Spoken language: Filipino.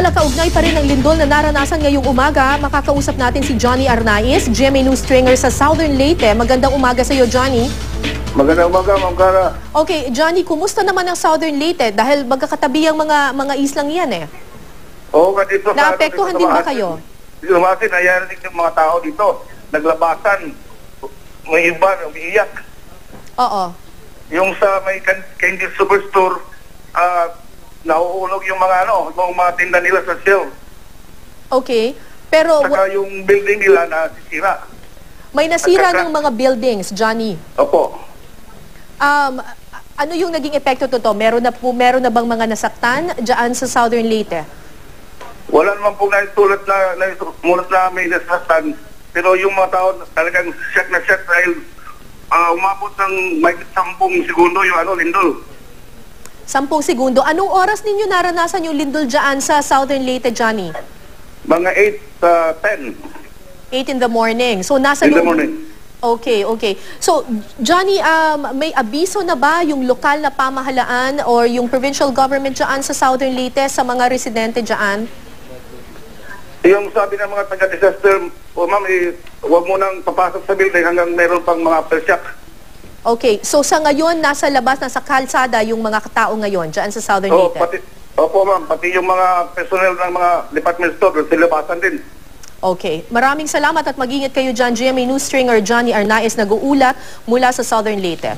Samantala, kaugnay pa rin ang lindol na naranasan ngayong umaga. Makakausap natin si Johnny Arnaiz, GMA News Stringer sa Southern Leyte. Magandang umaga sa iyo, Johnny. Magandang umaga, Ma'am Cara. Okay, Johnny, kumusta naman ang Southern Leyte? Dahil magkakatabi ang mga islang yan eh. Oo, dito Naapektuhan din ba kayo? Dito naman, nangyari din yung mga tao dito. Naglabasan. May iba, umiiyak. Oo. Yung sa may candy superstore, nauulog yung mga tinda nila sa shelf. Okay. Pero Saka yung building nila nasisira. may nasira ng mga buildings, Johnny. Opo. Ano yung naging epekto to? Meron na bang mga nasaktan diyan sa Southern Leyte? Wala naman pong naitulad na may nasastan. Pero yung mga tao talagang shock na shock dahil umabot ng may 10 segundo yung lindol. 10 segundo. Anong oras ninyo naranasan yung lindol dyan sa Southern Leyte, Johnny? Mga 8, 10. 8 in the morning. So, nasa In the loob... morning. Okay, okay. So, Johnny, may abiso na ba yung lokal na pamahalaan or yung provincial government dyan sa Southern Leyte sa mga residente dyan? Yung sabi ng mga taga-disaster, ma'am, huwag mo nang papasok sa building hanggang meron pang mga aftershock. Okay, so sa ngayon, nasa labas, nasa kalsada yung mga tao ngayon dyan sa Southern Leyte? Opo, ma'am. Pati yung mga personnel ng mga department store, silabasan din. Okay. Maraming salamat at mag-ingat kayo dyan. GMA News Stringer Johnny Arnaiz nag-uulat mula sa Southern Leyte.